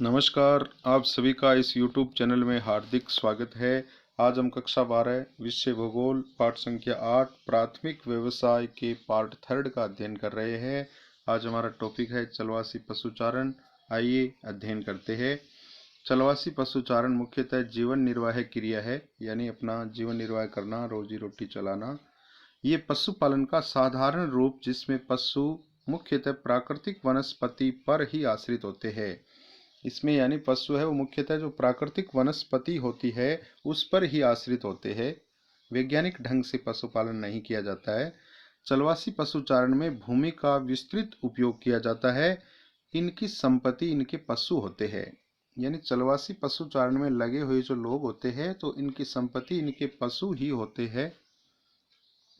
नमस्कार, आप सभी का इस YouTube चैनल में हार्दिक स्वागत है। आज हम कक्षा 12 विषय भूगोल पाठ संख्या 8 प्राथमिक व्यवसाय के पार्ट 3 का अध्ययन कर रहे हैं। आज हमारा टॉपिक है चलवासी पशुचारण। आइए अध्ययन करते हैं। चलवासी पशुचारण मुख्यतः जीवन निर्वाह क्रिया है, यानी अपना जीवन निर्वाह करना, रोजी रोटी चलाना। ये पशुपालन का साधारण रूप जिसमें पशु मुख्यतः प्राकृतिक वनस्पति पर ही आश्रित होते हैं। इसमें यानी पशु है वो मुख्यतः जो प्राकृतिक वनस्पति होती है उस पर ही आश्रित होते हैं। वैज्ञानिक ढंग से पशुपालन नहीं किया जाता है। चलवासी पशुचारण में भूमि का विस्तृत उपयोग किया जाता है। इनकी संपत्ति इनके पशु होते हैं, यानी चलवासी पशुचारण में लगे हुए जो लोग होते हैं तो इनकी संपत्ति इनके पशु ही होते हैं।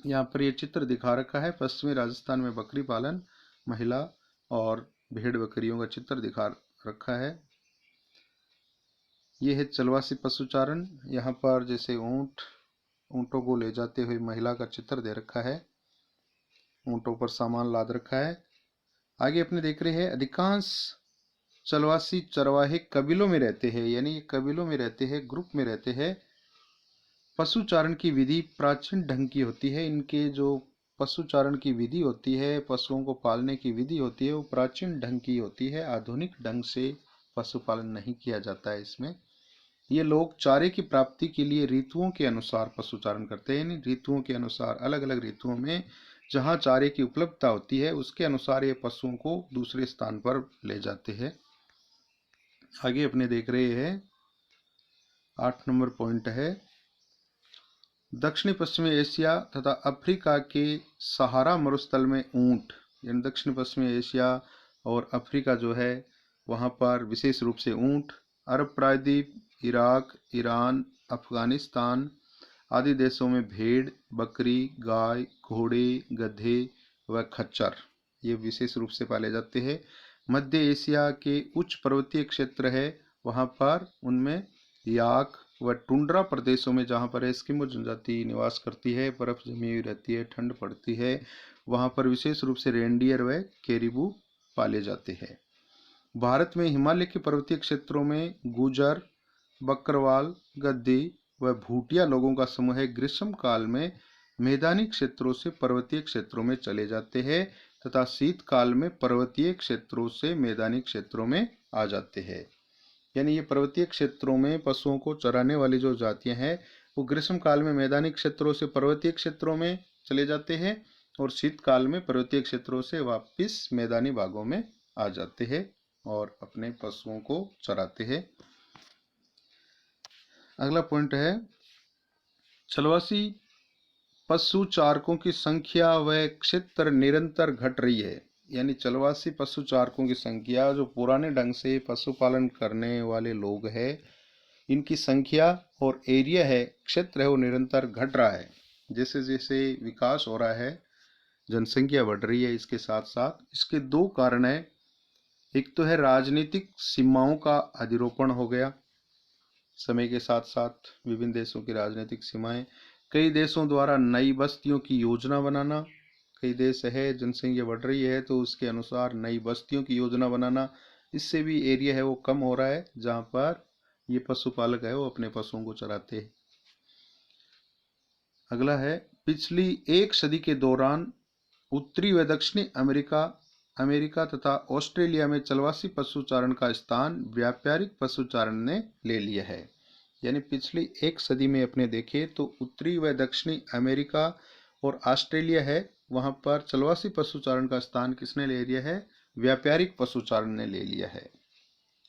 यहाँ पर ये चित्र दिखा रखा है, पश्चिमी राजस्थान में बकरी पालन, महिला और भेड़ बकरियों का चित्र दिखा रखा है। ये है चलवासी पशुचारण। यहाँ पर जैसे ऊँटों को ले जाते हुए महिला का चित्र दे रखा है, ऊँटों पर सामान लाद रखा है। आगे अपने देख रहे हैं अधिकांश चलवासी चरवाहे कबीलों में रहते हैं, यानी ये कबीलों में रहते हैं, ग्रुप में रहते हैं। पशुचारण की विधि प्राचीन ढंग की होती है। इनके जो पशुचारण की विधि होती है, पशुओं को पालने की विधि होती है, वो प्राचीन ढंग की होती है। आधुनिक ढंग से पशुपालन नहीं किया जाता है। इसमें ये लोग चारे की प्राप्ति के लिए ऋतुओं के अनुसार पशुचारण करते हैं, यानी ऋतुओं के अनुसार अलग अलग ऋतुओं में जहाँ चारे की उपलब्धता होती है उसके अनुसार ये पशुओं को दूसरे स्थान पर ले जाते हैं। आगे अपने देख रहे हैं 8 नंबर पॉइंट है, दक्षिणी पश्चिमी एशिया तथा अफ्रीका के सहारा मरुस्थल में ऊंट, यानी दक्षिण पश्चिमी एशिया और अफ्रीका जो है वहाँ पर विशेष रूप से ऊंट, अरब प्रायद्वीप, इराक, ईरान, अफगानिस्तान आदि देशों में भेड़, बकरी, गाय, घोड़े, गधे व खच्चर ये विशेष रूप से पाले जाते हैं। मध्य एशिया के उच्च पर्वतीय क्षेत्र है, वहाँ पर उनमें याक व टुंड्रा प्रदेशों में जहाँ पर एस्किमो जनजाति निवास करती है, बर्फ जमी हुई रहती है, ठंड पड़ती है, वहाँ पर विशेष रूप से रेंडियर व कैरिबू पाले जाते हैं। भारत में हिमालय के पर्वतीय क्षेत्रों में गुजर, बकरवाल, गद्दी व भूटिया लोगों का समूह है। ग्रीष्म काल में मैदानी क्षेत्रों से पर्वतीय क्षेत्रों में चले जाते हैं तथा शीतकाल में पर्वतीय क्षेत्रों से मैदानी क्षेत्रों में आ जाते हैं। यानी ये पर्वतीय क्षेत्रों में पशुओं को चराने वाली जो जातियां हैं वो ग्रीष्म काल में मैदानी क्षेत्रों से पर्वतीय क्षेत्रों में चले जाते हैं और शीतकाल में पर्वतीय क्षेत्रों से वापस मैदानी भागों में आ जाते हैं और अपने पशुओं को चराते हैं। अगला पॉइंट है, चलवासी पशुचारकों की संख्या व क्षेत्र निरंतर घट रही है। यानी चलवासी पशुचारकों की संख्या, जो पुराने ढंग से पशुपालन करने वाले लोग हैं, इनकी संख्या और एरिया है, क्षेत्र है, वो निरंतर घट रहा है। जैसे जैसे विकास हो रहा है, जनसंख्या बढ़ रही है, इसके साथ साथ इसके दो कारण है। एक तो है राजनीतिक सीमाओं का अधिरोपण हो गया, समय के साथ साथ विभिन्न देशों की राजनीतिक सीमाएं, कई देशों द्वारा नई बस्तियों की योजना बनाना। कई देश है जनसंख्या बढ़ रही है तो उसके अनुसार नई बस्तियों की योजना बनाना, इससे भी एरिया है वो कम हो रहा है जहाँ पर ये पशुपालक है वो अपने पशुओं को चराते हैं। अगला है, पिछली एक सदी के दौरान उत्तरी व दक्षिणी अमेरिका तथा ऑस्ट्रेलिया में चलवासी पशुचारण का स्थान व्यापारिक पशुचारण ने ले लिया है। यानी पिछली एक सदी में अपने देखें तो उत्तरी व दक्षिणी अमेरिका और ऑस्ट्रेलिया है, वहाँ पर चलवासी पशुचारण का स्थान किसने ले लिया है? व्यापारिक पशुचारण ने ले लिया है,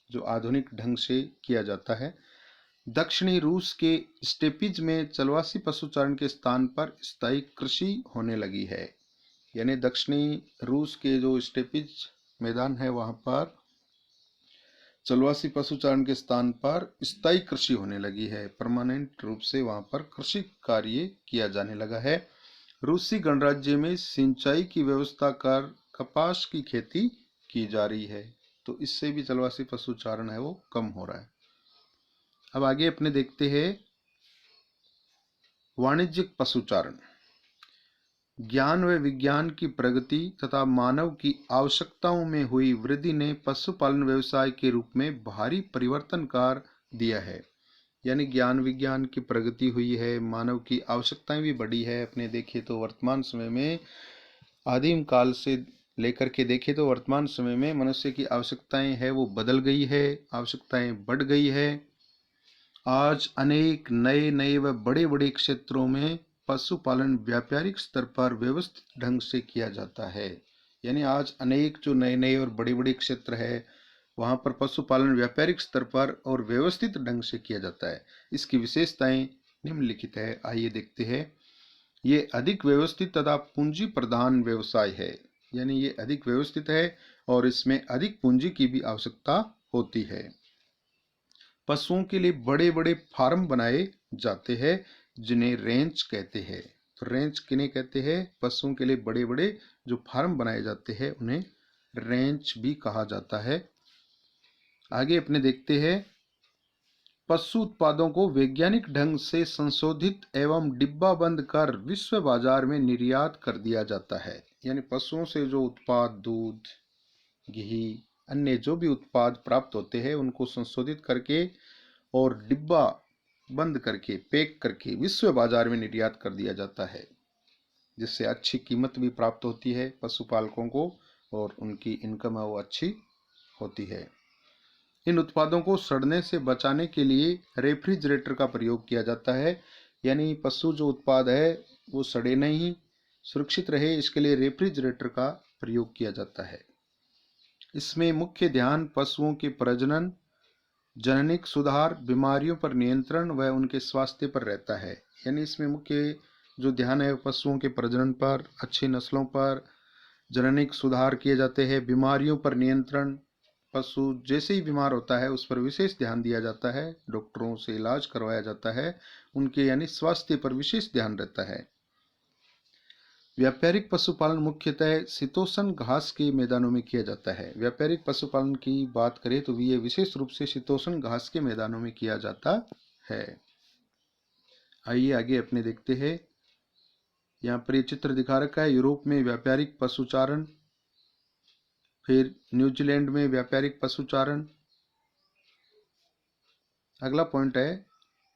जो आधुनिक ढंग से किया जाता है। दक्षिणी रूस के स्टेपीज में चलवासी पशुचारण के स्थान पर स्थायी कृषि होने लगी है। यानी दक्षिणी रूस के जो स्टेपीज मैदान है वहाँ पर चलवासी पशुचारण के स्थान पर स्थायी कृषि होने लगी है। परमानेंट रूप से वहाँ पर कृषि कार्य किया जाने लगा है। रूसी गणराज्य में सिंचाई की व्यवस्था कर कपास की खेती की जा रही है, तो इससे भी चलवासी पशुचारण है वो कम हो रहा है। अब आगे अपने देखते हैं वाणिज्यिक पशुचारण। ज्ञान व विज्ञान की प्रगति तथा मानव की आवश्यकताओं में हुई वृद्धि ने पशुपालन व्यवसाय के रूप में भारी परिवर्तन कर दिया है। यानी ज्ञान विज्ञान की प्रगति हुई है, मानव की आवश्यकताएं भी बढ़ी है। अपने देखें तो वर्तमान समय में, आदिम काल से लेकर के देखें तो वर्तमान समय में मनुष्य की आवश्यकताएं है वो बदल गई है, आवश्यकताएं बढ़ गई है। आज अनेक नए नए व बड़े बड़े क्षेत्रों में पशुपालन व्यापारिक स्तर पर व्यवस्थित ढंग से किया जाता है। यानी आज अनेक जो नए नए और बड़े बड़े क्षेत्र है वहाँ पर पशुपालन व्यापारिक स्तर पर और व्यवस्थित ढंग से किया जाता है। इसकी विशेषताएं निम्नलिखित है, आइए देखते हैं। ये अधिक व्यवस्थित तथा पूंजी प्रधान व्यवसाय है। यानी ये अधिक व्यवस्थित है और इसमें अधिक पूंजी की भी आवश्यकता होती है। पशुओं के लिए बड़े बड़े फार्म बनाए जाते हैं जिन्हें रेंच कहते हैं। तो रेंच किन्हें कहते हैं? पशुओं के लिए बड़े बड़े जो फार्म बनाए जाते हैं उन्हें रेंच भी कहा जाता है। आगे अपने देखते हैं, पशु उत्पादों को वैज्ञानिक ढंग से संशोधित एवं डिब्बा बंद कर विश्व बाजार में निर्यात कर दिया जाता है। यानी पशुओं से जो उत्पाद, दूध, घी, अन्य जो भी उत्पाद प्राप्त होते हैं उनको संशोधित करके और डिब्बा बंद करके, पैक करके विश्व बाजार में निर्यात कर दिया जाता है, जिससे अच्छी कीमत भी प्राप्त होती है पशुपालकों को और उनकी इनकम है वो अच्छी होती है। इन उत्पादों को सड़ने से बचाने के लिए रेफ्रिजरेटर का प्रयोग किया जाता है। यानी पशु जो उत्पाद है वो सड़े नहीं, सुरक्षित रहे, इसके लिए रेफ्रिजरेटर का प्रयोग किया जाता है। इसमें मुख्य ध्यान पशुओं के प्रजनन, जननिक सुधार, बीमारियों पर नियंत्रण व उनके स्वास्थ्य पर रहता है। यानी इसमें मुख्य जो ध्यान है पशुओं के प्रजनन पर, अच्छी नस्लों पर, जननिक सुधार किए जाते हैं, बीमारियों पर नियंत्रण, पशु जैसे ही बीमार होता है उस पर विशेष ध्यान दिया जाता है, डॉक्टरों से इलाज करवाया जाता है, उनके यानी स्वास्थ्य पर विशेष ध्यान रहता है। व्यापारिक पशुपालन मुख्यतः शीतोष्ण घास के मैदानों में किया जाता है। व्यापारिक पशुपालन की बात करें तो ये विशेष रूप से शीतोष्ण घास के मैदानों में किया जाता है। आइए आगे अपने देखते हैं। यहाँ पर ये चित्र दिखा रखा है, यूरोप में व्यापारिक पशुचारण, फिर न्यूजीलैंड में व्यापारिक पशुचारण। अगला पॉइंट है,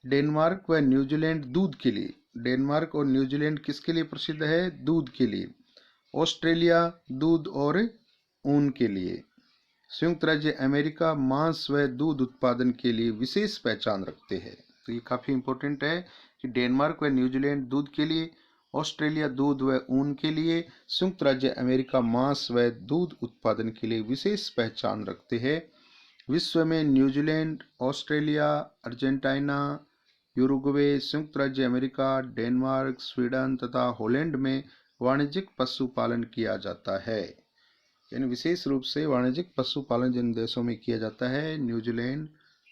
डेनमार्क व न्यूजीलैंड दूध के लिए। डेनमार्क और न्यूजीलैंड किसके लिए प्रसिद्ध है? दूध के लिए। ऑस्ट्रेलिया दूध और ऊन के लिए। संयुक्त राज्य अमेरिका मांस व दूध उत्पादन के लिए विशेष पहचान रखते हैं। तो ये काफ़ी इंपॉर्टेंट है कि डेनमार्क व न्यूजीलैंड दूध के लिए, ऑस्ट्रेलिया दूध व ऊन के लिए, संयुक्त राज्य अमेरिका मांस व दूध उत्पादन के लिए विशेष पहचान रखते हैं। विश्व में न्यूजीलैंड, ऑस्ट्रेलिया, अर्जेंटीना, यूरुग्वे, संयुक्त राज्य अमेरिका, डेनमार्क, स्वीडन तथा हॉलैंड में वाणिज्यिक पशुपालन किया जाता है। यानी विशेष रूप से वाणिज्यिक पशुपालन जिन देशों में किया जाता है, न्यूजीलैंड,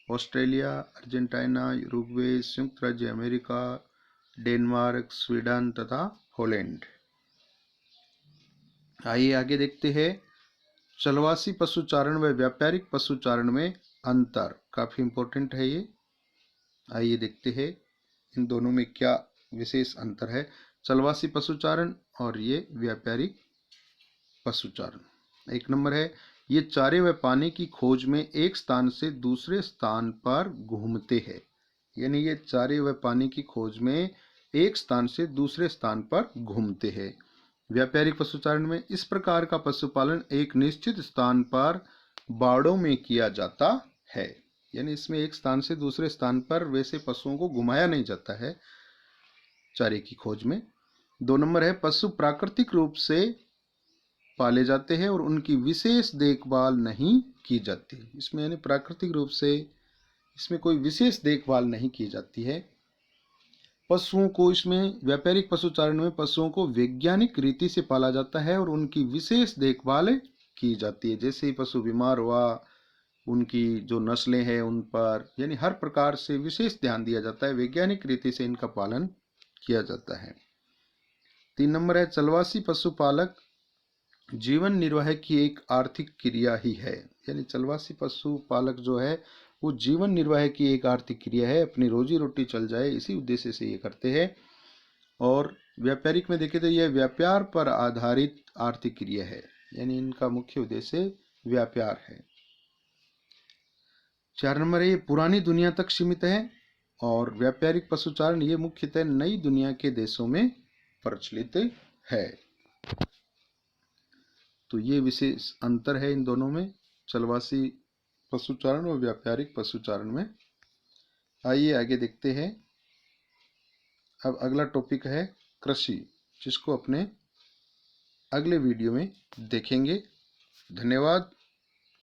ऑस्ट्रेलिया, अर्जेंटीना, यूरुग्वे, संयुक्त राज्य अमेरिका, डेनमार्क, स्वीडन तथा हॉलैंड। आइए आगे देखते हैं, चलवासी पशुचारण व व्यापारिक पशुचारण में अंतर। काफी इंपॉर्टेंट है ये। आइए देखते हैं इन दोनों में क्या विशेष अंतर है, चलवासी पशुचारण और ये व्यापारिक पशुचारण। एक नंबर है, ये चारे व पानी की खोज में एक स्थान से दूसरे स्थान पर घूमते हैं। यानी ये चारे व पानी की खोज में एक स्थान से दूसरे स्थान पर घूमते हैं। व्यापारिक पशुचारण में इस प्रकार का पशुपालन एक निश्चित स्थान पर बाड़ों में किया जाता है। यानी इसमें एक स्थान से दूसरे स्थान पर वैसे पशुओं को घुमाया नहीं जाता है चारे की खोज में। 2 नंबर है, पशु प्राकृतिक रूप से पाले जाते हैं और उनकी विशेष देखभाल नहीं की जाती। इसमें यानी प्राकृतिक रूप से इसमें कोई विशेष देखभाल नहीं की जाती है। पशुओं को इसमें व्यापारिक पशुचारण में पशुओं को वैज्ञानिक रीति से पाला जाता है और उनकी विशेष देखभाल की जाती है। जैसे ही पशु बीमार हुआ, उनकी जो नस्लें हैं उन पर यानी हर प्रकार से विशेष ध्यान दिया जाता है, वैज्ञानिक रीति से इनका पालन किया जाता है। 3 नंबर है, चलवासी पशुपालक जीवन निर्वाह की एक आर्थिक क्रिया ही है। यानी चलवासी पशुपालक जो है वो जीवन निर्वाह की एक आर्थिक क्रिया है, अपनी रोजी रोटी चल जाए इसी उद्देश्य से ये करते हैं। और व्यापारिक में देखें तो यह व्यापार पर आधारित आर्थिक क्रिया है, यानी इनका मुख्य उद्देश्य व्यापार है। 4 नंबर है, ये पुरानी दुनिया तक सीमित है और व्यापारिक पशुचारण ये मुख्यतः नई दुनिया के देशों में प्रचलित है। तो ये विशेष अंतर है इन दोनों में, चलवासी पशुचारण और व्यापारिक पशुचारण में। आइए आगे देखते हैं। अब अगला टॉपिक है कृषि, जिसको अपने अगले वीडियो में देखेंगे। धन्यवाद।